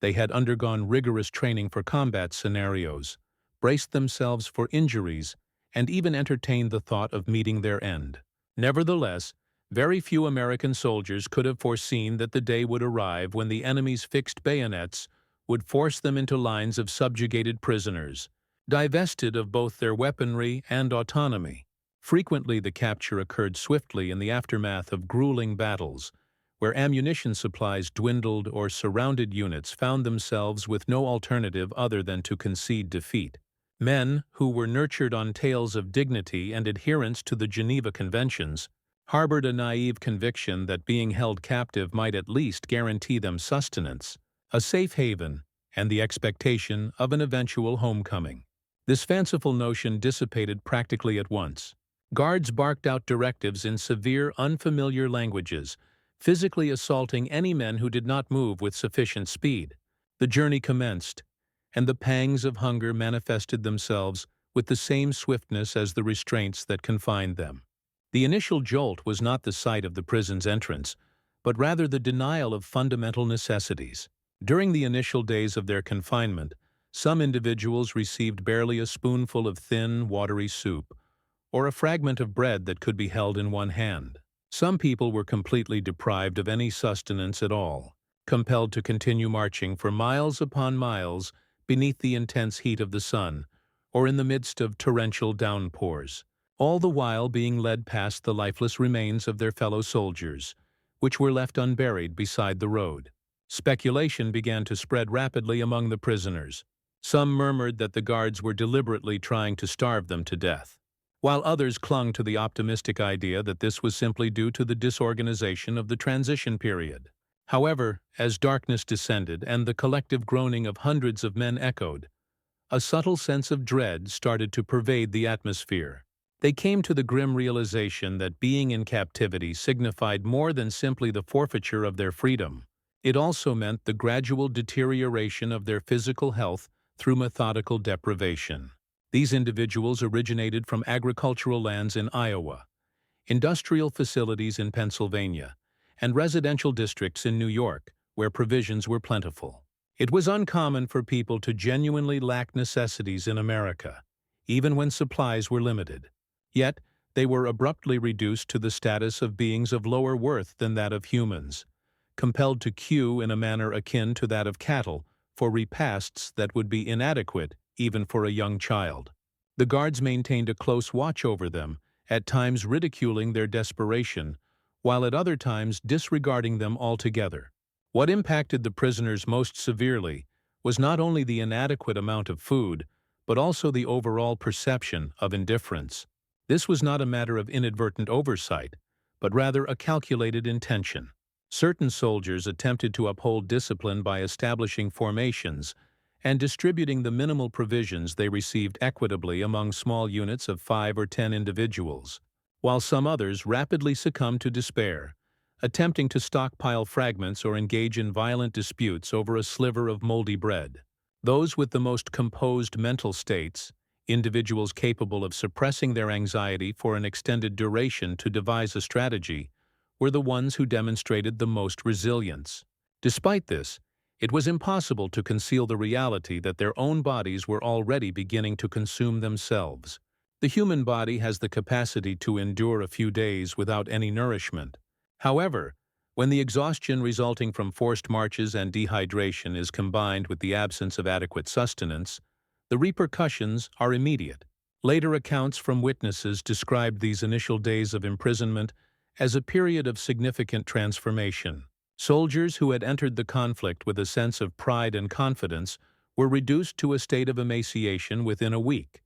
They had undergone rigorous training for combat scenarios, braced themselves for injuries, and even entertained the thought of meeting their end. Nevertheless, very few American soldiers could have foreseen that the day would arrive when the enemy's fixed bayonets would force them into lines of subjugated prisoners, divested of both their weaponry and autonomy. Frequently, the capture occurred swiftly in the aftermath of grueling battles, where ammunition supplies dwindled or surrounded units found themselves with no alternative other than to concede defeat. Men, who were nurtured on tales of dignity and adherence to the Geneva Conventions, harbored a naive conviction that being held captive might at least guarantee them sustenance, a safe haven, and the expectation of an eventual homecoming. This fanciful notion dissipated practically at once. Guards barked out directives in severe, unfamiliar languages, physically assaulting any men who did not move with sufficient speed. The journey commenced, and the pangs of hunger manifested themselves with the same swiftness as the restraints that confined them. The initial jolt was not the sight of the prison's entrance, but rather the denial of fundamental necessities. During the initial days of their confinement, some individuals received barely a spoonful of thin, watery soup, or a fragment of bread that could be held in one hand. Some people were completely deprived of any sustenance at all, compelled to continue marching for miles upon miles beneath the intense heat of the sun, or in the midst of torrential downpours, all the while being led past the lifeless remains of their fellow soldiers, which were left unburied beside the road. Speculation began to spread rapidly among the prisoners. Some murmured that the guards were deliberately trying to starve them to death, while others clung to the optimistic idea that this was simply due to the disorganization of the transition period. However, as darkness descended and the collective groaning of hundreds of men echoed, a subtle sense of dread started to pervade the atmosphere. They came to the grim realization that being in captivity signified more than simply the forfeiture of their freedom. It also meant the gradual deterioration of their physical health through methodical deprivation. These individuals originated from agricultural lands in Iowa, industrial facilities in Pennsylvania, and residential districts in New York, where provisions were plentiful. It was uncommon for people to genuinely lack necessities in America, even when supplies were limited. Yet, they were abruptly reduced to the status of beings of lower worth than that of humans, compelled to queue in a manner akin to that of cattle for repasts that would be inadequate even for a young child. The guards maintained a close watch over them, at times ridiculing their desperation, while at other times disregarding them altogether. What impacted the prisoners most severely was not only the inadequate amount of food, but also the overall perception of indifference. This was not a matter of inadvertent oversight, but rather a calculated intention. Certain soldiers attempted to uphold discipline by establishing formations and distributing the minimal provisions they received equitably among small units of 5 or 10 individuals, while some others rapidly succumbed to despair, attempting to stockpile fragments or engage in violent disputes over a sliver of moldy bread. Those with the most composed mental states, individuals capable of suppressing their anxiety for an extended duration to devise a strategy, were the ones who demonstrated the most resilience. Despite this, it was impossible to conceal the reality that their own bodies were already beginning to consume themselves. The human body has the capacity to endure a few days without any nourishment. However, when the exhaustion resulting from forced marches and dehydration is combined with the absence of adequate sustenance, the repercussions are immediate. Later accounts from witnesses described these initial days of imprisonment as a period of significant transformation. Soldiers who had entered the conflict with a sense of pride and confidence were reduced to a state of emaciation within a week,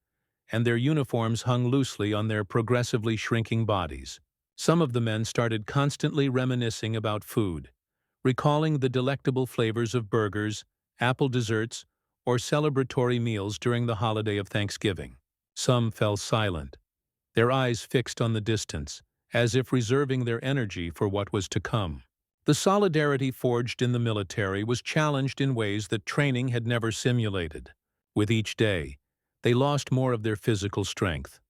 and their uniforms hung loosely on their progressively shrinking bodies. Some of the men started constantly reminiscing about food, recalling the delectable flavors of burgers, apple desserts, or celebratory meals during the holiday of Thanksgiving. Some fell silent, their eyes fixed on the distance, as if reserving their energy for what was to come. The solidarity forged in the military was challenged in ways that training had never simulated. With each day, they lost more of their physical strength,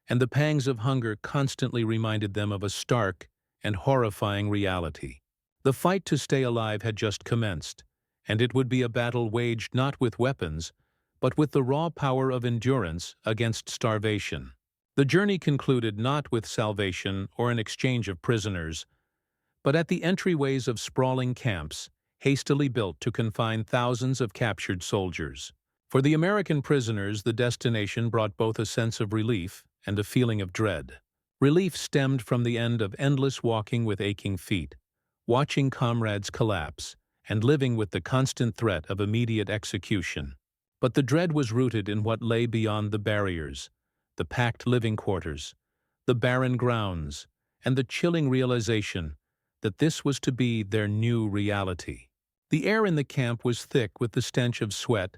and the pangs of hunger constantly reminded them of a stark and horrifying reality. The fight to stay alive had just commenced, and it would be a battle waged not with weapons, but with the raw power of endurance against starvation. The journey concluded not with salvation or an exchange of prisoners, but at the entryways of sprawling camps, hastily built to confine thousands of captured soldiers. For the American prisoners, the destination brought both a sense of relief and a feeling of dread. Relief stemmed from the end of endless walking with aching feet, watching comrades collapse, and living with the constant threat of immediate execution. But the dread was rooted in what lay beyond the barriers, the packed living quarters, the barren grounds, and the chilling realization that this was to be their new reality. The air in the camp was thick with the stench of sweat,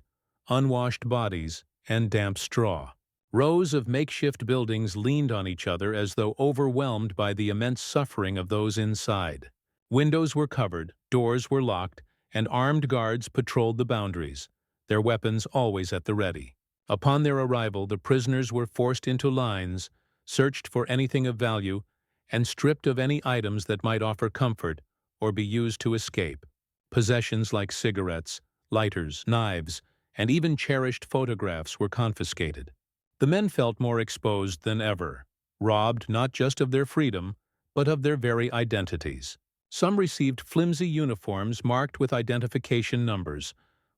unwashed bodies, and damp straw. Rows of makeshift buildings leaned on each other as though overwhelmed by the immense suffering of those inside. Windows were covered, doors were locked, and armed guards patrolled the boundaries, their weapons always at the ready. Upon their arrival, the prisoners were forced into lines, searched for anything of value, and stripped of any items that might offer comfort or be used to escape. Possessions like cigarettes, lighters, knives, and even cherished photographs were confiscated. The men felt more exposed than ever, robbed not just of their freedom, but of their very identities. Some received flimsy uniforms marked with identification numbers,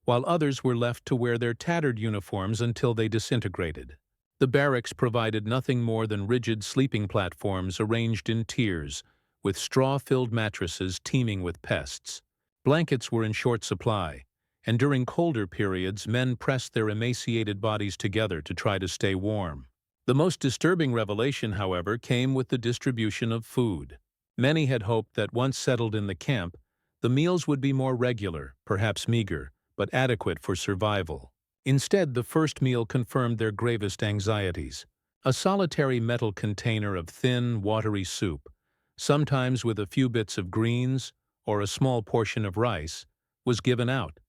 while others were left to wear their tattered uniforms until they disintegrated. The barracks provided nothing more than rigid sleeping platforms arranged in tiers, with straw-filled mattresses teeming with pests. Blankets were in short supply, and during colder periods men pressed their emaciated bodies together to try to stay warm. The most disturbing revelation, however, came with the distribution of food. Many had hoped that once settled in the camp, the meals would be more regular, perhaps meager, but adequate for survival. Instead, the first meal confirmed their gravest anxieties. A solitary metal container of thin, watery soup, sometimes with a few bits of greens or a small portion of rice, was given out,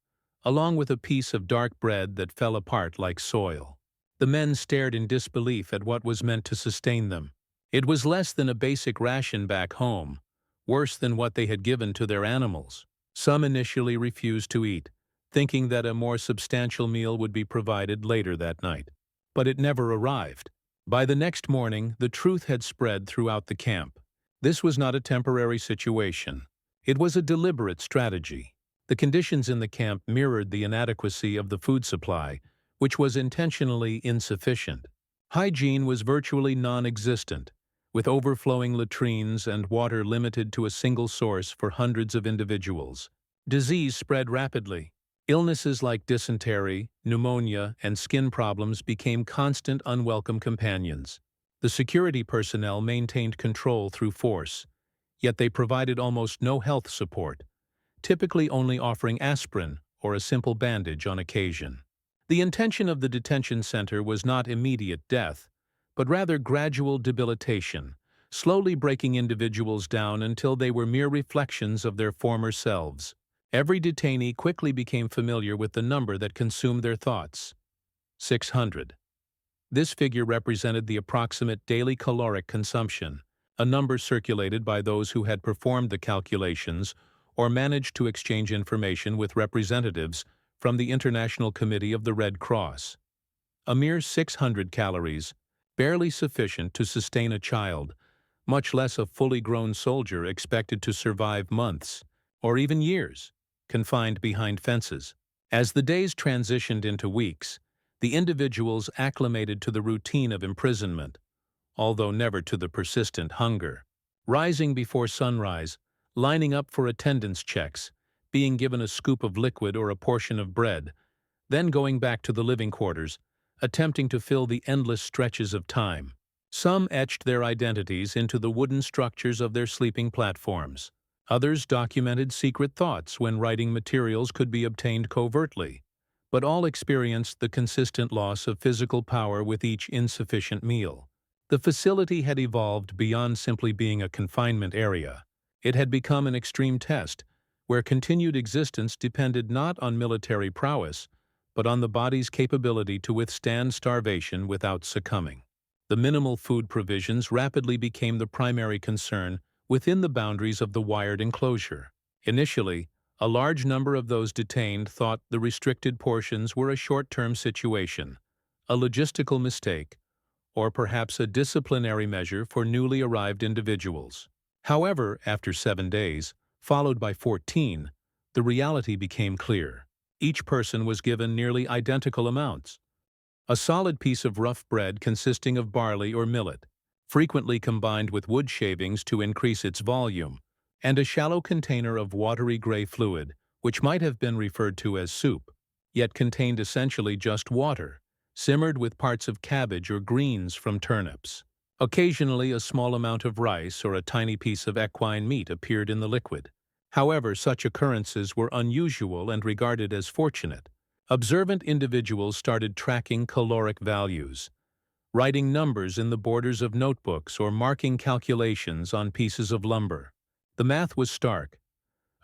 along with a piece of dark bread that fell apart like soil. The men stared in disbelief at what was meant to sustain them. It was less than a basic ration back home, worse than what they had given to their animals. Some initially refused to eat, thinking that a more substantial meal would be provided later that night. But it never arrived. By the next morning, the truth had spread throughout the camp. This was not a temporary situation. It was a deliberate strategy. The conditions in the camp mirrored the inadequacy of the food supply, which was intentionally insufficient. Hygiene was virtually non-existent, with overflowing latrines and water limited to a single source for hundreds of individuals. Disease spread rapidly. Illnesses like dysentery, pneumonia, and skin problems became constant, unwelcome companions. The security personnel maintained control through force, yet they provided almost no health support, typically only offering aspirin or a simple bandage on occasion. The intention of the detention center was not immediate death, but rather gradual debilitation, slowly breaking individuals down until they were mere reflections of their former selves. Every detainee quickly became familiar with the number that consumed their thoughts: 600. This figure represented the approximate daily caloric consumption, a number circulated by those who had performed the calculations or managed to exchange information with representatives from the International Committee of the Red Cross. A mere 600 calories, barely sufficient to sustain a child, much less a fully grown soldier expected to survive months, or even years, confined behind fences. As the days transitioned into weeks, the individuals acclimated to the routine of imprisonment, although never to the persistent hunger. Rising before sunrise, lining up for attendance checks, being given a scoop of liquid or a portion of bread, then going back to the living quarters, attempting to fill the endless stretches of time. Some etched their identities into the wooden structures of their sleeping platforms. Others documented secret thoughts when writing materials could be obtained covertly, but all experienced the consistent loss of physical power with each insufficient meal. The facility had evolved beyond simply being a confinement area. It had become an extreme test, where continued existence depended not on military prowess, but on the body's capability to withstand starvation without succumbing. The minimal food provisions rapidly became the primary concern within the boundaries of the wired enclosure. Initially, A large number of those detained thought the restricted portions were a short-term situation, a logistical mistake, or perhaps a disciplinary measure for newly arrived individuals. However, after 7 days, followed by 14, the reality became clear. Each person was given nearly identical amounts. A solid piece of rough bread consisting of barley or millet, frequently combined with wood shavings to increase its volume, and a shallow container of watery gray fluid, which might have been referred to as soup, yet contained essentially just water, simmered with parts of cabbage or greens from turnips. Occasionally, a small amount of rice or a tiny piece of equine meat appeared in the liquid. However, such occurrences were unusual and regarded as fortunate. Observant individuals started tracking caloric values, writing numbers in the borders of notebooks or marking calculations on pieces of lumber. The math was stark.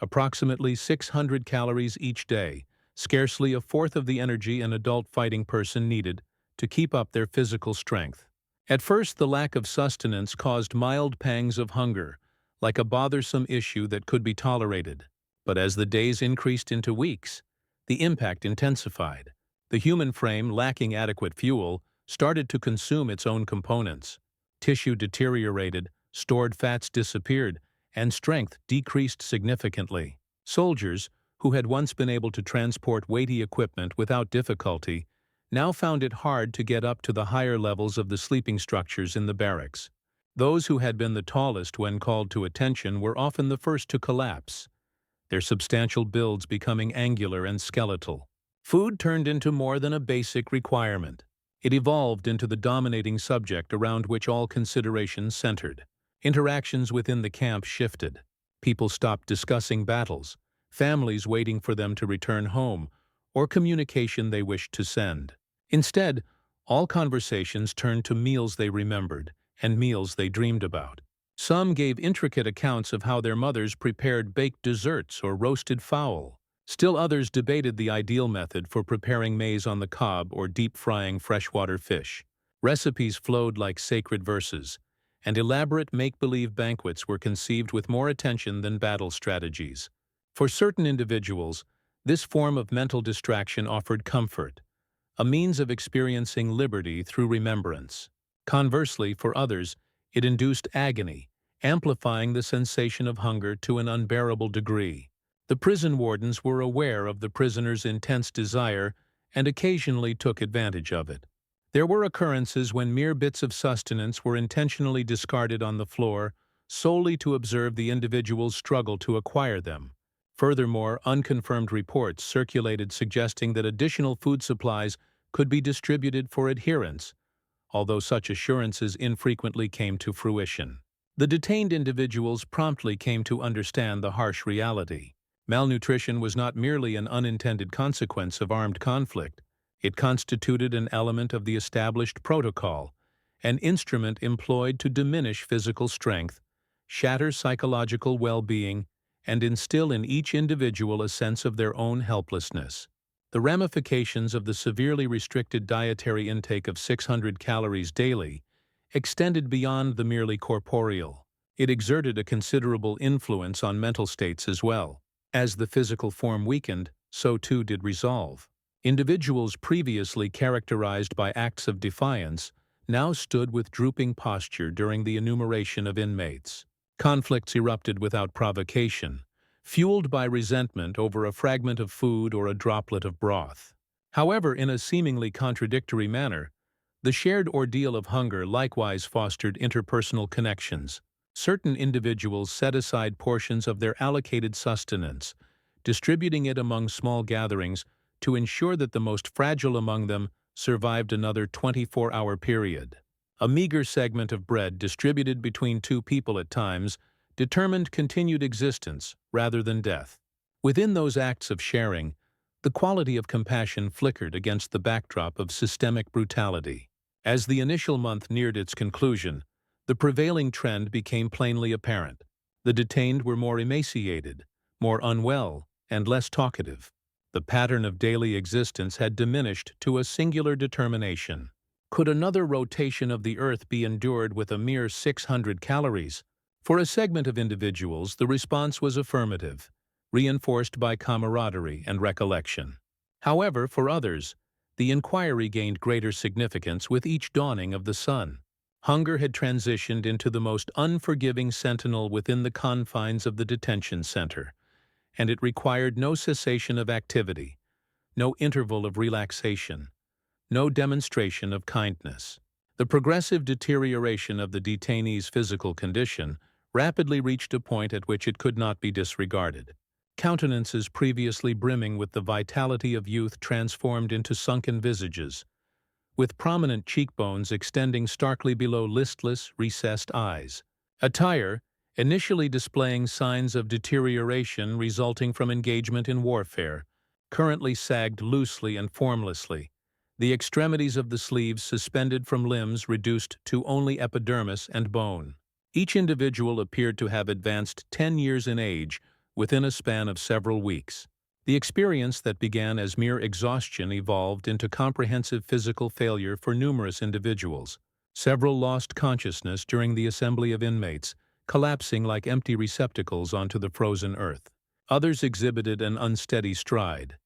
Approximately 600 calories each day, scarcely a fourth of the energy an adult fighting person needed to keep up their physical strength. At first, the lack of sustenance caused mild pangs of hunger, like a bothersome issue that could be tolerated. But as the days increased into weeks, the impact intensified. The human frame, lacking adequate fuel, started to consume its own components. Tissue deteriorated, stored fats disappeared, and strength decreased significantly. Soldiers, who had once been able to transport weighty equipment without difficulty, now found it hard to get up to the higher levels of the sleeping structures in the barracks. Those who had been the tallest when called to attention were often the first to collapse, their substantial builds becoming angular and skeletal. Food turned into more than a basic requirement. It evolved into the dominating subject around which all consideration centered. Interactions within the camp shifted. People stopped discussing battles, families waiting for them to return home, or communication they wished to send. Instead, all conversations turned to meals they remembered and meals they dreamed about. Some gave intricate accounts of how their mothers prepared baked desserts or roasted fowl. Still others debated the ideal method for preparing maize on the cob or deep-frying freshwater fish. Recipes flowed like sacred verses, and elaborate make-believe banquets were conceived with more attention than battle strategies. For certain individuals, this form of mental distraction offered comfort, a means of experiencing liberty through remembrance. Conversely, for others, it induced agony, amplifying the sensation of hunger to an unbearable degree. The prison wardens were aware of the prisoners' intense desire and occasionally took advantage of it. There were occurrences when mere bits of sustenance were intentionally discarded on the floor solely to observe the individual's struggle to acquire them. Furthermore, unconfirmed reports circulated suggesting that additional food supplies could be distributed for adherents, although such assurances infrequently came to fruition. The detained individuals promptly came to understand the harsh reality. Malnutrition was not merely an unintended consequence of armed conflict. It constituted an element of the established protocol, an instrument employed to diminish physical strength, shatter psychological well-being, and instill in each individual a sense of their own helplessness. The ramifications of the severely restricted dietary intake of 600 calories daily extended beyond the merely corporeal. It exerted a considerable influence on mental states as well. As the physical form weakened, so too did resolve. Individuals previously characterized by acts of defiance now stood with drooping posture during the enumeration of inmates. Conflicts erupted without provocation, fueled by resentment over a fragment of food or a droplet of broth. However, in a seemingly contradictory manner, the shared ordeal of hunger likewise fostered interpersonal connections. Certain individuals set aside portions of their allocated sustenance, distributing it among small gatherings to ensure that the most fragile among them survived another 24-hour period. A meager segment of bread distributed between two people at times determined continued existence rather than death. Within those acts of sharing, the quality of compassion flickered against the backdrop of systemic brutality. As the initial month neared its conclusion, the prevailing trend became plainly apparent. The detained were more emaciated, more unwell, and less talkative. The pattern of daily existence had diminished to a singular determination. Could another rotation of the earth be endured with a mere 600 calories? For a segment of individuals, the response was affirmative. reinforced by camaraderie and recollection. However, for others, the inquiry gained greater significance with each dawning of the sun. Hunger had transitioned into the most unforgiving sentinel within the confines of the detention center, and it required no cessation of activity, no interval of relaxation, no demonstration of kindness. The progressive deterioration of the detainee's physical condition rapidly reached a point at which it could not be disregarded. Countenances previously brimming with the vitality of youth transformed into sunken visages, with prominent cheekbones extending starkly below listless, recessed eyes. Attire, initially displaying signs of deterioration resulting from engagement in warfare, currently sagged loosely and formlessly, the extremities of the sleeves suspended from limbs reduced to only epidermis and bone. Each individual appeared to have advanced 10 years in age within a span of several weeks. The experience that began as mere exhaustion evolved into comprehensive physical failure for numerous individuals. Several lost consciousness during the assembly of inmates, collapsing like empty receptacles onto the frozen earth. Others exhibited an unsteady stride,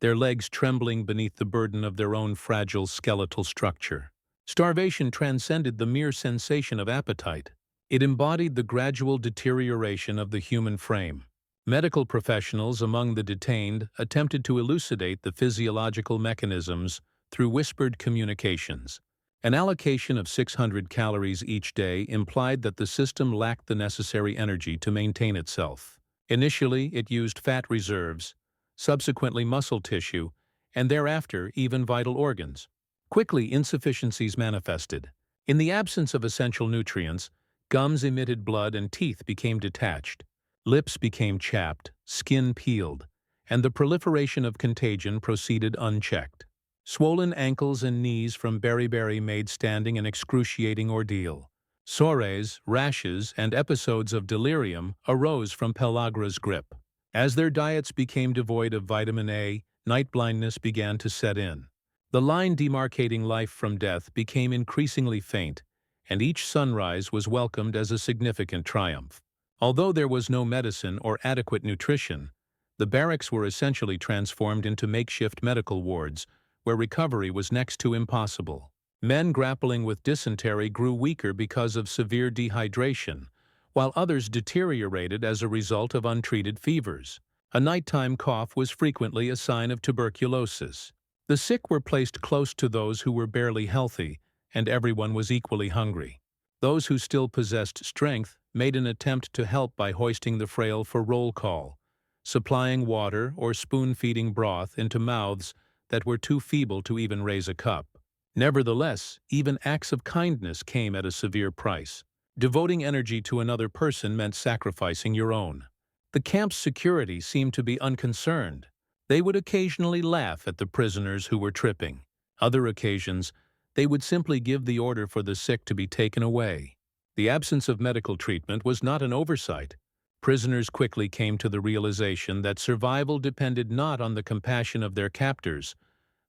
their legs trembling beneath the burden of their own fragile skeletal structure. Starvation transcended the mere sensation of appetite. It embodied the gradual deterioration of the human frame. Medical professionals among the detained attempted to elucidate the physiological mechanisms through whispered communications. An allocation of 600 calories each day implied that the system lacked the necessary energy to maintain itself. Initially, it used fat reserves, subsequently muscle tissue, and thereafter even vital organs. Quickly, insufficiencies manifested. In the absence of essential nutrients, gums emitted blood and teeth became detached. Lips became chapped, skin peeled, and the proliferation of contagion proceeded unchecked. Swollen ankles and knees from beriberi made standing an excruciating ordeal. Sores, rashes, and episodes of delirium arose from pellagra's grip. As their diets became devoid of vitamin A, night blindness began to set in. The line demarcating life from death became increasingly faint, and each sunrise was welcomed as a significant triumph. Although there was no medicine or adequate nutrition, the barracks were essentially transformed into makeshift medical wards, where recovery was next to impossible. Men grappling with dysentery grew weaker because of severe dehydration, while others deteriorated as a result of untreated fevers. A nighttime cough was frequently a sign of tuberculosis. The sick were placed close to those who were barely healthy, and everyone was equally hungry. Those who still possessed strength made an attempt to help by hoisting the frail for roll call, supplying water or spoon-feeding broth into mouths that were too feeble to even raise a cup. Nevertheless, even acts of kindness came at a severe price. Devoting energy to another person meant sacrificing your own. The camp's security seemed to be unconcerned. They would occasionally laugh at the prisoners who were tripping. Other occasions, they would simply give the order for the sick to be taken away. The absence of medical treatment was not an oversight. Prisoners quickly came to the realization that survival depended not on the compassion of their captors,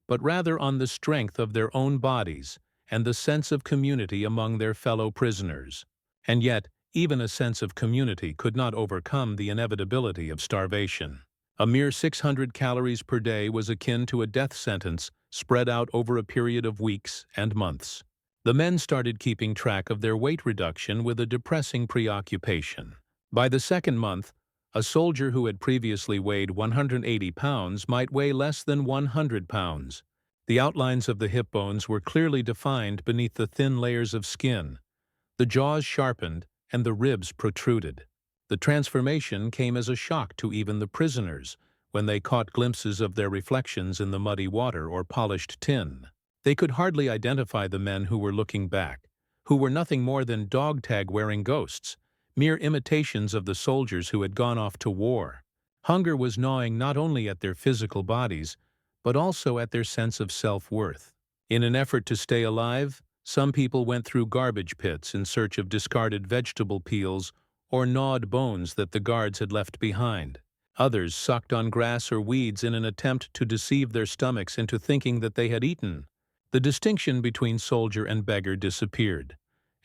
but rather on the strength of their own bodies and the sense of community among their fellow prisoners. And yet, even a sense of community could not overcome the inevitability of starvation. A mere 600 calories per day was akin to a death sentence spread out over a period of weeks and months. The men started keeping track of their weight reduction with a depressing preoccupation. By the second month, a soldier who had previously weighed 180 pounds might weigh less than 100 pounds. The outlines of the hip bones were clearly defined beneath the thin layers of skin. The jaws sharpened and the ribs protruded. The transformation came as a shock to even the prisoners when they caught glimpses of their reflections in the muddy water or polished tin. They could hardly identify the men who were looking back, who were nothing more than dog-tag-wearing ghosts, mere imitations of the soldiers who had gone off to war. Hunger was gnawing not only at their physical bodies, but also at their sense of self-worth. In an effort to stay alive, some people went through garbage pits in search of discarded vegetable peels or gnawed bones that the guards had left behind. Others sucked on grass or weeds in an attempt to deceive their stomachs into thinking that they had eaten. The distinction between soldier and beggar disappeared,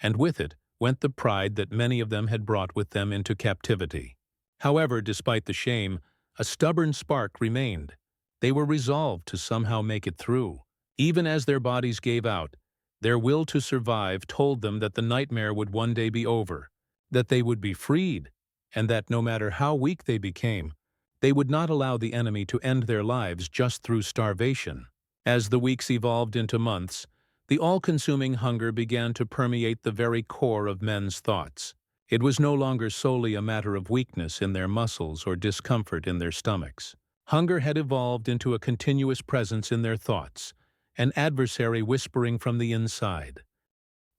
and with it went the pride that many of them had brought with them into captivity. However, despite the shame, A stubborn spark remained. They were resolved to somehow make it through. Even as their bodies gave out, their will to survive told them that the nightmare would one day be over, that they would be freed, and that no matter how weak they became, they would not allow the enemy to end their lives just through starvation. As the weeks evolved into months, the all-consuming hunger began to permeate the very core of men's thoughts. It was no longer solely a matter of weakness in their muscles or discomfort in their stomachs. Hunger had evolved into a continuous presence in their thoughts, an adversary whispering from the inside.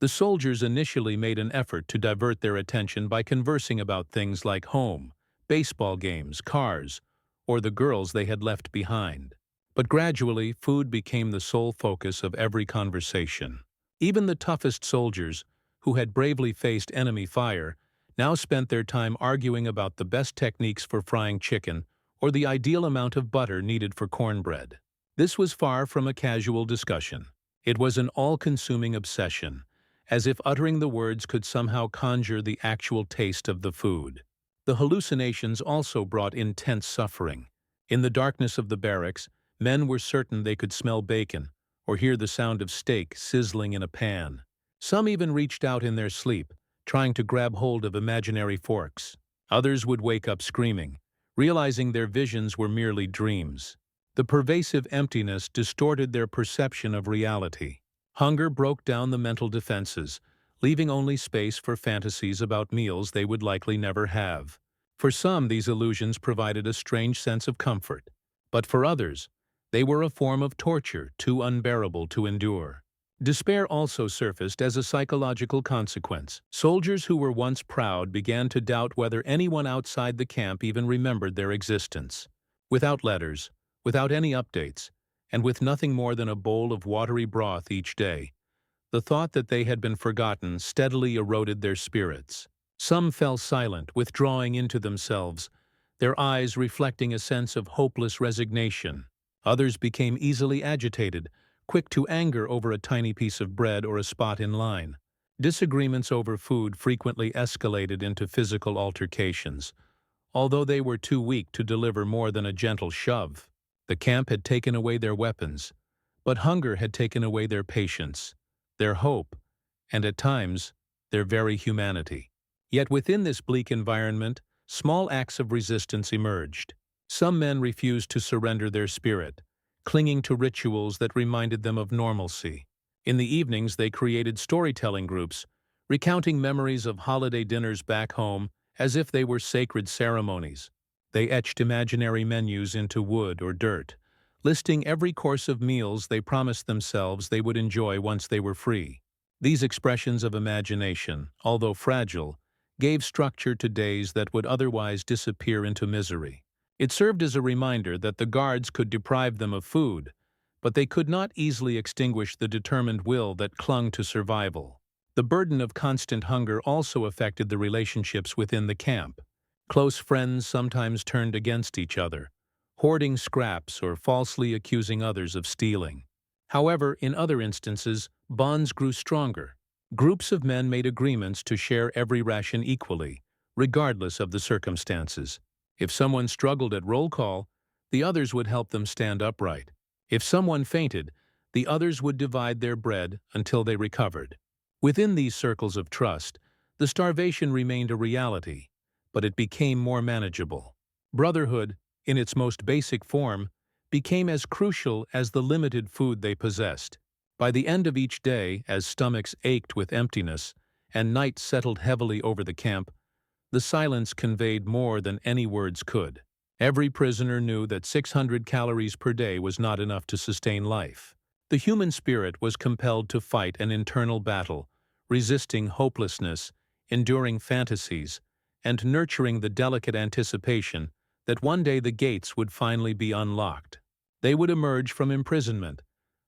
The soldiers initially made an effort to divert their attention by conversing about things like home, baseball games, cars, or the girls they had left behind. But gradually, food became the sole focus of every conversation. Even the toughest soldiers, who had bravely faced enemy fire, now spent their time arguing about the best techniques for frying chicken or the ideal amount of butter needed for cornbread. This was far from a casual discussion. It was an all-consuming obsession, as if uttering the words could somehow conjure the actual taste of the food. The hallucinations also brought intense suffering. In the darkness of the barracks, men were certain they could smell bacon or hear the sound of steak sizzling in a pan. Some even reached out in their sleep, trying to grab hold of imaginary forks. Others would wake up screaming, realizing their visions were merely dreams. The pervasive emptiness distorted their perception of reality. Hunger broke down the mental defenses, leaving only space for fantasies about meals they would likely never have. For some, these illusions provided a strange sense of comfort, but for others, they were a form of torture too unbearable to endure. Despair also surfaced as a psychological consequence. Soldiers who were once proud began to doubt whether anyone outside the camp even remembered their existence. Without letters, without any updates, and with nothing more than a bowl of watery broth each day, the thought that they had been forgotten steadily eroded their spirits. Some fell silent, withdrawing into themselves, their eyes reflecting a sense of hopeless resignation. Others became easily agitated, quick to anger over a tiny piece of bread or a spot in line. Disagreements over food frequently escalated into physical altercations, although they were too weak to deliver more than a gentle shove. The camp had taken away their weapons, but hunger had taken away their patience, their hope, and at times, their very humanity. Yet within this bleak environment, small acts of resistance emerged. Some men refused to surrender their spirit, clinging to rituals that reminded them of normalcy. In the evenings, they created storytelling groups, recounting memories of holiday dinners back home as if they were sacred ceremonies. They etched imaginary menus into wood or dirt, listing every course of meals they promised themselves they would enjoy once they were free. These expressions of imagination, although fragile, gave structure to days that would otherwise disappear into misery. It served as a reminder that the guards could deprive them of food, but they could not easily extinguish the determined will that clung to survival. The burden of constant hunger also affected the relationships within the camp. Close friends sometimes turned against each other, hoarding scraps or falsely accusing others of stealing. However, in other instances, bonds grew stronger. Groups of men made agreements to share every ration equally, regardless of the circumstances. If someone struggled at roll call, the others would help them stand upright. If someone fainted, the others would divide their bread until they recovered. Within these circles of trust, the starvation remained a reality, but it became more manageable. Brotherhood, in its most basic form, became as crucial as the limited food they possessed. By the end of each day, as stomachs ached with emptiness and night settled heavily over the camp, the silence conveyed more than any words could. Every prisoner knew that 600 calories per day was not enough to sustain life. The human spirit was compelled to fight an internal battle, resisting hopelessness, enduring fantasies, and nurturing the delicate anticipation that one day the gates would finally be unlocked. They would emerge from imprisonment,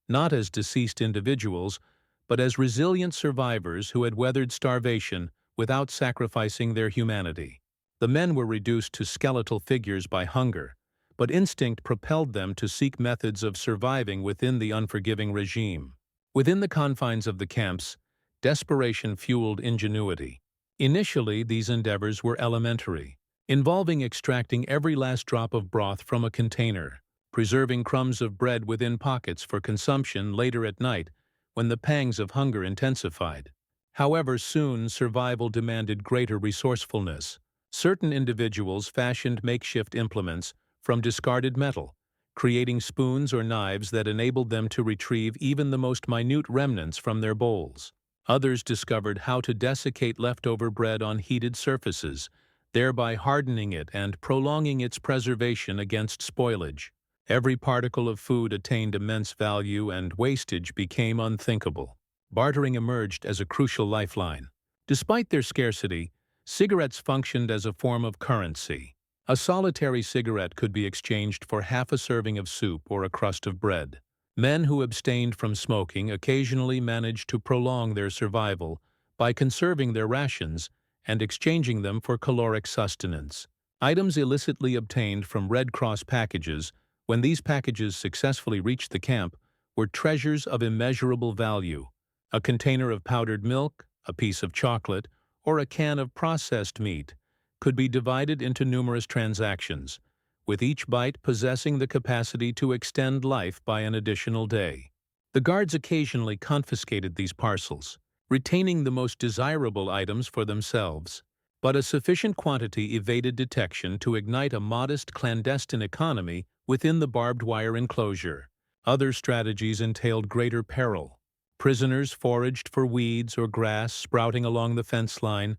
not as deceased individuals, but as resilient survivors who had weathered starvation without sacrificing their humanity. The men were reduced to skeletal figures by hunger, but instinct propelled them to seek methods of surviving within the unforgiving regime. Within the confines of the camps, desperation fueled ingenuity. Initially, these endeavors were elementary. involving extracting every last drop of broth from a container, preserving crumbs of bread within pockets for consumption later at night when the pangs of hunger intensified. However, soon survival demanded greater resourcefulness. Certain individuals fashioned makeshift implements from discarded metal, creating spoons or knives that enabled them to retrieve even the most minute remnants from their bowls. Others discovered how to desiccate leftover bread on heated surfaces, thereby hardening it and prolonging its preservation against spoilage. Every particle of food attained immense value and wastage became unthinkable. Bartering emerged as a crucial lifeline. Despite their scarcity, cigarettes functioned as a form of currency. A solitary cigarette could be exchanged for half a serving of soup or a crust of bread. Men who abstained from smoking occasionally managed to prolong their survival by conserving their rations and exchanging them for caloric sustenance. Items illicitly obtained from Red Cross packages, when these packages successfully reached the camp, were treasures of immeasurable value. A container of powdered milk, a piece of chocolate, or a can of processed meat could be divided into numerous transactions, with each bite possessing the capacity to extend life by an additional day. The guards occasionally confiscated these parcels, retaining the most desirable items for themselves. But a sufficient quantity evaded detection to ignite a modest clandestine economy within the barbed wire enclosure. Other strategies entailed greater peril. Prisoners foraged for weeds or grass sprouting along the fence line,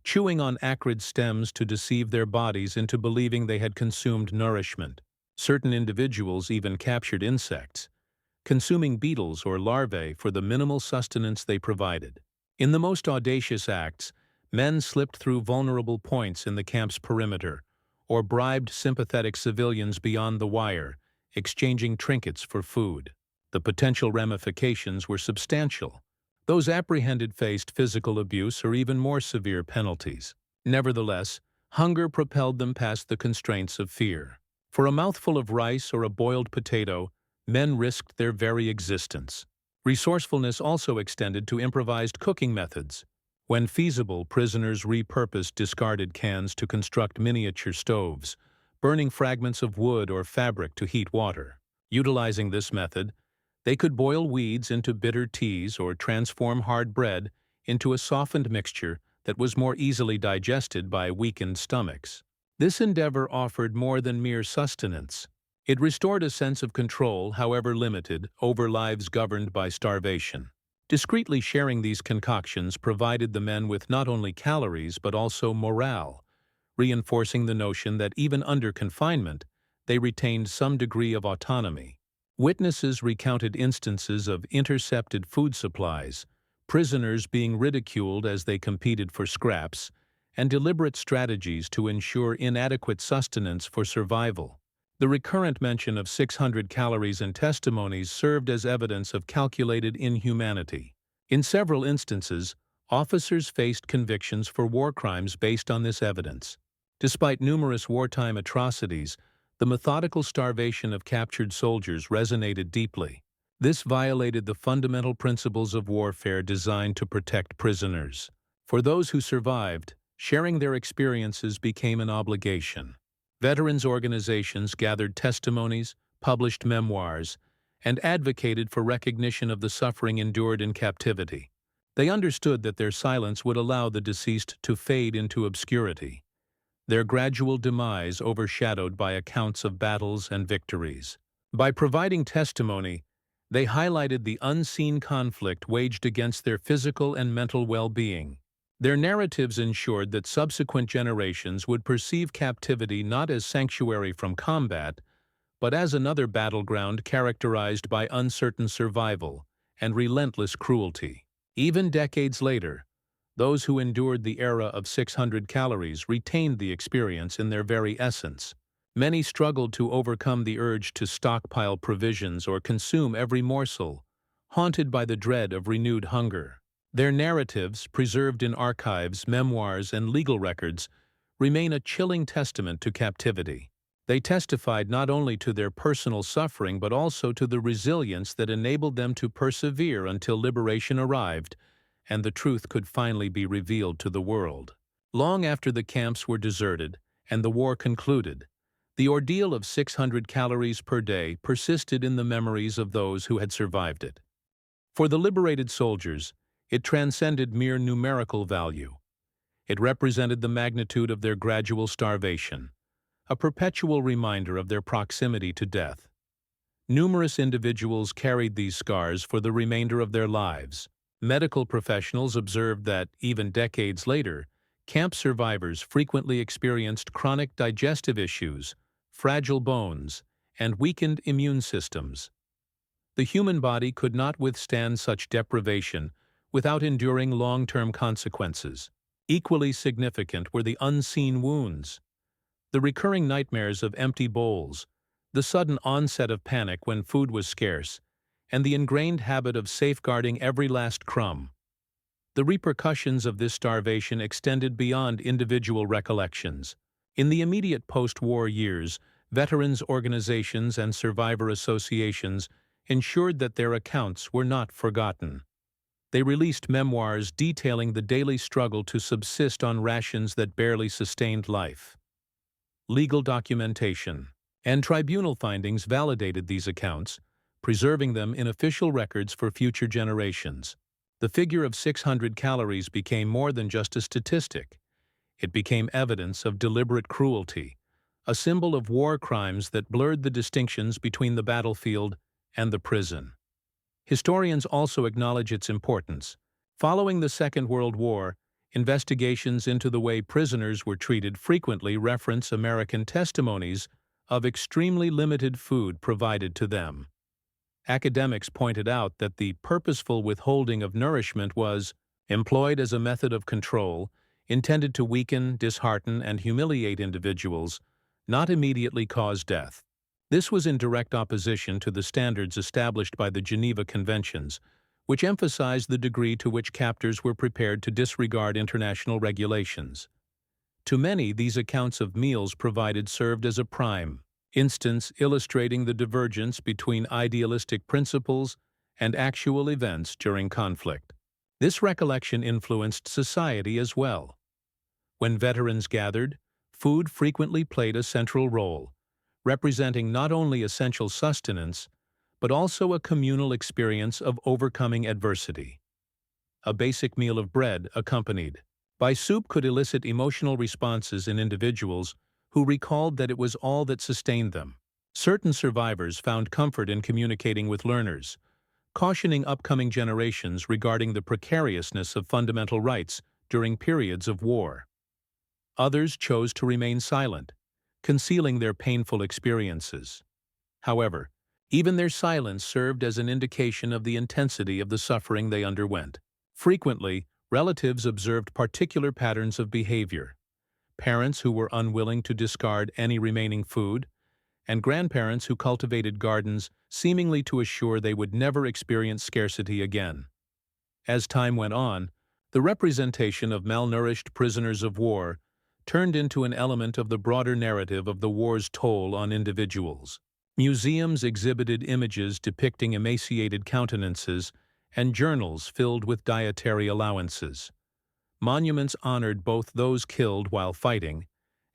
chewing on acrid stems to deceive their bodies into believing they had consumed nourishment. Certain individuals even captured insects, consuming beetles or larvae for the minimal sustenance they provided. In the most audacious acts, men slipped through vulnerable points in the camp's perimeter, or bribed sympathetic civilians beyond the wire, exchanging trinkets for food. The potential ramifications were substantial. Those apprehended faced physical abuse or even more severe penalties. Nevertheless, hunger propelled them past the constraints of fear. For a mouthful of rice or a boiled potato, men risked their very existence. Resourcefulness also extended to improvised cooking methods. When feasible, prisoners repurposed discarded cans to construct miniature stoves, burning fragments of wood or fabric to heat water. Utilizing this method, they could boil weeds into bitter teas or transform hard bread into a softened mixture that was more easily digested by weakened stomachs. This endeavor offered more than mere sustenance. It restored a sense of control, however limited, over lives governed by starvation. Discreetly sharing these concoctions provided the men with not only calories but also morale, reinforcing the notion that even under confinement, they retained some degree of autonomy. Witnesses recounted instances of intercepted food supplies, prisoners being ridiculed as they competed for scraps, and deliberate strategies to ensure inadequate sustenance for survival. The recurrent mention of 600 calories in testimonies served as evidence of calculated inhumanity. In several instances, officers faced convictions for war crimes based on this evidence. Despite numerous wartime atrocities, the methodical starvation of captured soldiers resonated deeply. This violated the fundamental principles of warfare designed to protect prisoners. For those who survived, sharing their experiences became an obligation. Veterans organizations gathered testimonies, published memoirs, and advocated for recognition of the suffering endured in captivity. They understood that their silence would allow the deceased to fade into obscurity, their gradual demise overshadowed by accounts of battles and victories. By providing testimony, they highlighted the unseen conflict waged against their physical and mental well-being. Their narratives ensured that subsequent generations would perceive captivity not as sanctuary from combat, but as another battleground characterized by uncertain survival and relentless cruelty. Even decades later, those who endured the era of 600 calories retained the experience in their very essence. Many struggled to overcome the urge to stockpile provisions or consume every morsel, haunted by the dread of renewed hunger. Their narratives, preserved in archives, memoirs, and legal records, remain a chilling testament to captivity. They testified not only to their personal suffering but also to the resilience that enabled them to persevere until liberation arrived and the truth could finally be revealed to the world. Long after the camps were deserted and the war concluded, the ordeal of 600 calories per day persisted in the memories of those who had survived it. For the liberated soldiers, it transcended mere numerical value. It represented the magnitude of their gradual starvation, a perpetual reminder of their proximity to death. Numerous individuals carried these scars for the remainder of their lives. Medical professionals observed that, even decades later, camp survivors frequently experienced chronic digestive issues, fragile bones, and weakened immune systems. The human body could not withstand such deprivation without enduring long-term consequences. Equally significant were the unseen wounds. The recurring nightmares of empty bowls, the sudden onset of panic when food was scarce, and the ingrained habit of safeguarding every last crumb. The repercussions of this starvation extended beyond individual recollections. In the immediate post-war years, veterans' organizations and survivor associations ensured that their accounts were not forgotten. They released memoirs detailing the daily struggle to subsist on rations that barely sustained life. Legal documentation and tribunal findings validated these accounts, preserving them in official records for future generations. The figure of 600 calories became more than just a statistic. It became evidence of deliberate cruelty, a symbol of war crimes that blurred the distinctions between the battlefield and the prison. Historians also acknowledge its importance. Following the Second World War, investigations into the way prisoners were treated frequently reference American testimonies of extremely limited food provided to them. Academics pointed out that the purposeful withholding of nourishment was employed as a method of control intended to weaken, dishearten, and humiliate individuals, not immediately cause death. This was in direct opposition to the standards established by the Geneva Conventions, which emphasized the degree to which captors were prepared to disregard international regulations. To many, these accounts of meals provided served as a prime instance illustrating the divergence between idealistic principles and actual events during conflict. This recollection influenced society as well. When veterans gathered, food frequently played a central role, representing not only essential sustenance, but also a communal experience of overcoming adversity. A basic meal of bread accompanied by soup could elicit emotional responses in individuals who recalled that it was all that sustained them. Certain survivors found comfort in communicating with learners, cautioning upcoming generations regarding the precariousness of fundamental rights during periods of war. Others chose to remain silent, concealing their painful experiences. However, even their silence served as an indication of the intensity of the suffering they underwent. Frequently, relatives observed particular patterns of behavior: parents who were unwilling to discard any remaining food, and grandparents who cultivated gardens seemingly to assure they would never experience scarcity again. As time went on, the representation of malnourished prisoners of war turned into an element of the broader narrative of the war's toll on individuals. Museums exhibited images depicting emaciated countenances and journals filled with dietary allowances. Monuments honored both those killed while fighting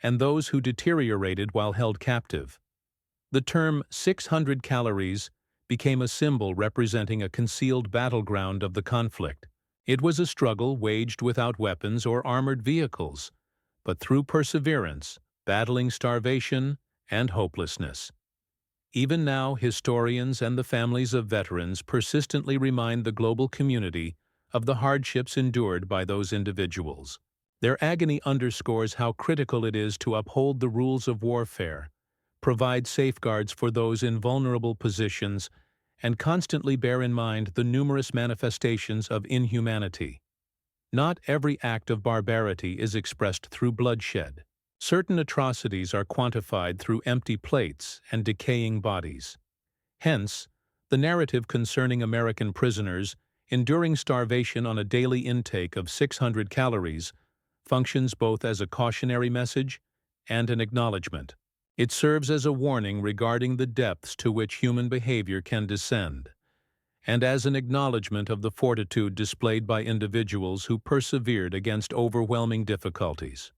and those who deteriorated while held captive. The term 600 calories became a symbol representing a concealed battleground of the conflict. It was a struggle waged without weapons or armored vehicles, but through perseverance, battling starvation and hopelessness. Even now, historians and the families of veterans persistently remind the global community of the hardships endured by those individuals. Their agony underscores how critical it is to uphold the rules of warfare, provide safeguards for those in vulnerable positions, and constantly bear in mind the numerous manifestations of inhumanity. Not every act of barbarity is expressed through bloodshed. Certain atrocities are quantified through empty plates and decaying bodies. Hence, the narrative concerning American prisoners enduring starvation on a daily intake of 600 calories functions both as a cautionary message and an acknowledgement. It serves as a warning regarding the depths to which human behavior can descend, and as an acknowledgement of the fortitude displayed by individuals who persevered against overwhelming difficulties.